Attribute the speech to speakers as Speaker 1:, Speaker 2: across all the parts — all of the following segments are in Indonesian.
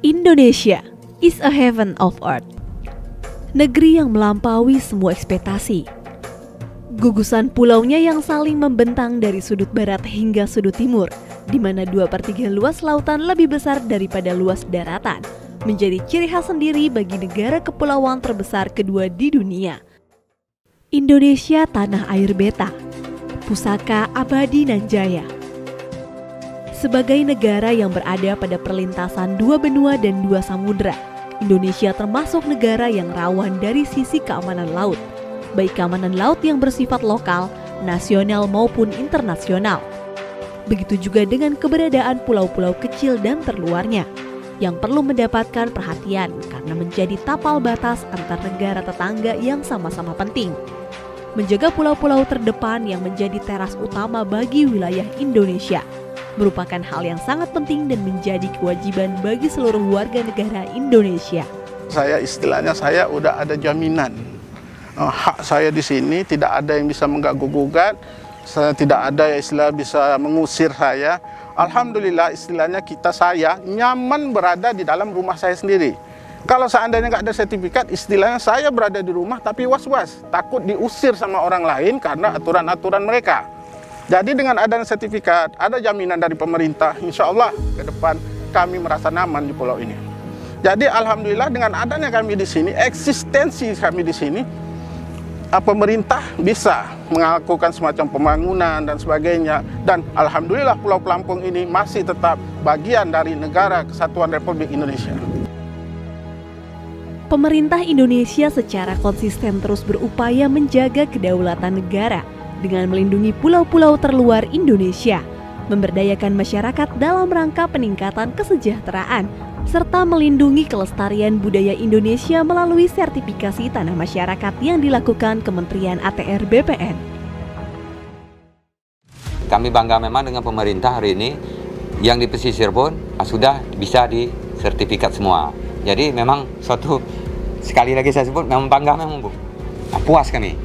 Speaker 1: Indonesia is a heaven of art. Negeri yang melampaui semua ekspektasi. Gugusan pulaunya yang saling membentang dari sudut barat hingga sudut timur, di mana 2/3 luas lautan lebih besar daripada luas daratan, menjadi ciri khas sendiri bagi negara kepulauan terbesar kedua di dunia. Indonesia tanah air beta, pusaka abadi nan jaya. Sebagai negara yang berada pada perlintasan dua benua dan dua samudera, Indonesia termasuk negara yang rawan dari sisi keamanan laut, baik keamanan laut yang bersifat lokal, nasional maupun internasional. Begitu juga dengan keberadaan pulau-pulau kecil dan terluarnya, yang perlu mendapatkan perhatian karena menjadi tapal batas antar negara tetangga yang sama-sama penting. Menjaga pulau-pulau terdepan yang menjadi teras utama bagi wilayah Indonesia merupakan hal yang sangat penting dan menjadi kewajiban bagi seluruh warga negara Indonesia.
Speaker 2: Istilahnya saya udah ada jaminan. Hak saya di sini tidak ada yang bisa mengganggu-gugat, tidak ada yang istilah bisa mengusir saya. Alhamdulillah istilahnya saya nyaman berada di dalam rumah saya sendiri. Kalau seandainya nggak ada sertifikat, istilahnya saya berada di rumah tapi was-was, takut diusir sama orang lain karena aturan-aturan mereka. Jadi dengan adanya sertifikat, ada jaminan dari pemerintah, insya Allah ke depan kami merasa nyaman di pulau ini. Jadi alhamdulillah dengan adanya kami di sini, eksistensi kami di sini, pemerintah bisa melakukan semacam pembangunan dan sebagainya. Dan alhamdulillah Pulau Pelampung ini masih tetap bagian dari negara Kesatuan Republik Indonesia.
Speaker 1: Pemerintah Indonesia secara konsisten terus berupaya menjaga kedaulatan negara dengan melindungi pulau-pulau terluar Indonesia, memberdayakan masyarakat dalam rangka peningkatan kesejahteraan, serta melindungi kelestarian budaya Indonesia melalui sertifikasi tanah masyarakat yang dilakukan Kementerian ATR BPN.
Speaker 3: Kami bangga memang dengan pemerintah hari ini, yang di pesisir pun sudah bisa disertifikat semua. Jadi memang sekali lagi saya sebut, memang bangga memang Bu. Puas kami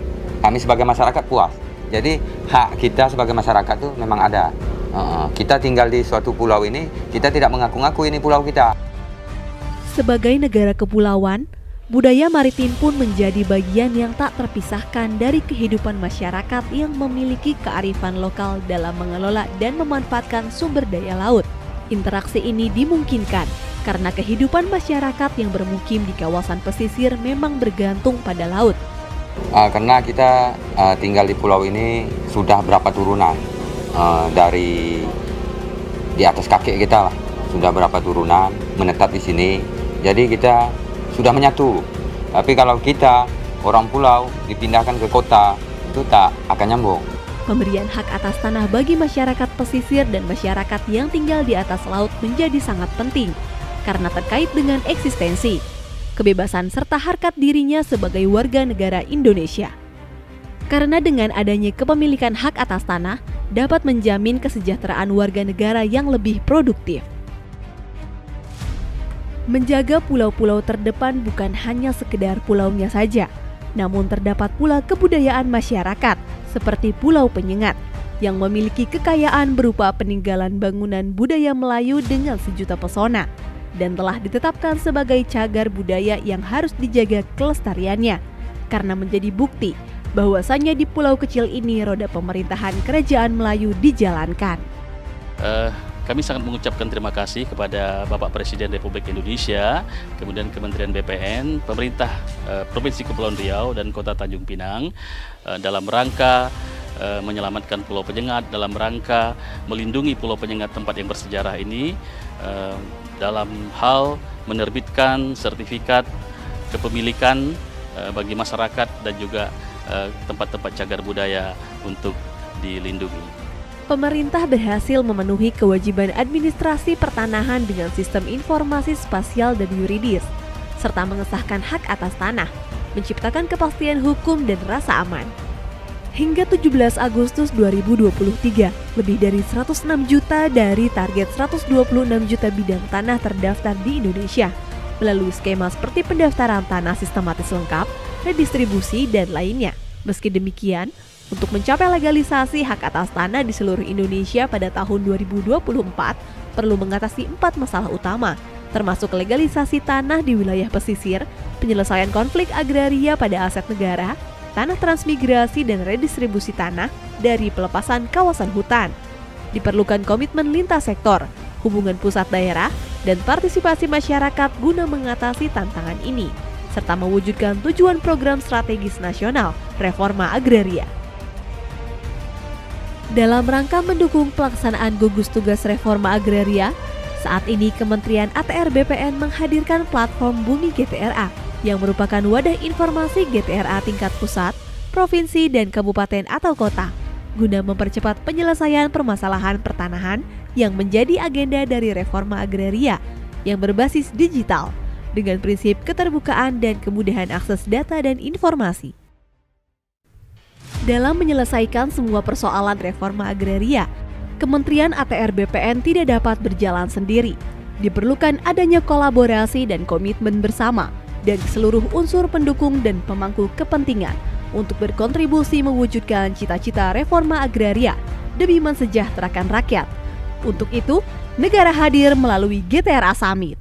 Speaker 3: sebagai masyarakat puas. Jadi hak kita sebagai masyarakat itu memang ada. Kita tinggal di suatu pulau ini, kita tidak mengaku-ngaku ini pulau kita.
Speaker 1: Sebagai negara kepulauan, budaya maritim pun menjadi bagian yang tak terpisahkan dari kehidupan masyarakat yang memiliki kearifan lokal dalam mengelola dan memanfaatkan sumber daya laut. Interaksi ini dimungkinkan karena kehidupan masyarakat yang bermukim di kawasan pesisir memang bergantung pada laut.
Speaker 3: Karena kita tinggal di pulau ini sudah berapa turunan, dari di atas kakek kita lah, sudah berapa turunan menetap di sini. Jadi kita sudah menyatu. Tapi kalau kita orang pulau dipindahkan ke kota, itu tak akan nyambung.
Speaker 1: Pemberian hak atas tanah bagi masyarakat pesisir dan masyarakat yang tinggal di atas laut menjadi sangat penting karena terkait dengan eksistensi, kebebasan serta harkat dirinya sebagai warga negara Indonesia. Karena dengan adanya kepemilikan hak atas tanah dapat menjamin kesejahteraan warga negara yang lebih produktif. Menjaga pulau-pulau terdepan bukan hanya sekedar pulaunya saja, namun terdapat pula kebudayaan masyarakat seperti Pulau Penyengat yang memiliki kekayaan berupa peninggalan bangunan budaya Melayu dengan sejuta pesona dan telah ditetapkan sebagai cagar budaya yang harus dijaga kelestariannya karena menjadi bukti bahwasannya di pulau kecil ini roda pemerintahan kerajaan Melayu dijalankan.
Speaker 4: Kami sangat mengucapkan terima kasih kepada Bapak Presiden Republik Indonesia, kemudian Kementerian BPN, pemerintah Provinsi Kepulauan Riau dan Kota Tanjung Pinang dalam rangka menyelamatkan Pulau Penyengat, dalam rangka melindungi Pulau Penyengat tempat yang bersejarah ini, dalam hal menerbitkan sertifikat kepemilikan bagi masyarakat dan juga tempat-tempat cagar budaya untuk dilindungi.
Speaker 1: Pemerintah berhasil memenuhi kewajiban administrasi pertanahan dengan sistem informasi spasial dan yuridis, serta mengesahkan hak atas tanah, menciptakan kepastian hukum dan rasa aman. Hingga 17 Agustus 2023, lebih dari 106 juta dari target 126 juta bidang tanah terdaftar di Indonesia, melalui skema seperti pendaftaran tanah sistematis lengkap, redistribusi, dan lainnya. Meski demikian, untuk mencapai legalisasi hak atas tanah di seluruh Indonesia pada tahun 2024, perlu mengatasi 4 masalah utama, termasuk legalisasi tanah di wilayah pesisir, penyelesaian konflik agraria pada aset negara, tanah transmigrasi dan redistribusi tanah dari pelepasan kawasan hutan. Diperlukan komitmen lintas sektor, hubungan pusat daerah, dan partisipasi masyarakat guna mengatasi tantangan ini, serta mewujudkan tujuan program strategis nasional reforma agraria. Dalam rangka mendukung pelaksanaan gugus tugas reforma agraria, saat ini Kementerian ATR BPN menghadirkan platform Bumi GTRA yang merupakan wadah informasi GTRA tingkat pusat, provinsi, dan kabupaten atau kota, guna mempercepat penyelesaian permasalahan pertanahan yang menjadi agenda dari reforma agraria yang berbasis digital, dengan prinsip keterbukaan dan kemudahan akses data dan informasi. Dalam menyelesaikan semua persoalan reforma agraria, Kementerian ATR BPN tidak dapat berjalan sendiri. Diperlukan adanya kolaborasi dan komitmen bersama dari seluruh unsur pendukung dan pemangku kepentingan untuk berkontribusi mewujudkan cita-cita reforma agraria demi mensejahterakan rakyat. Untuk itu, negara hadir melalui GTRA Summit.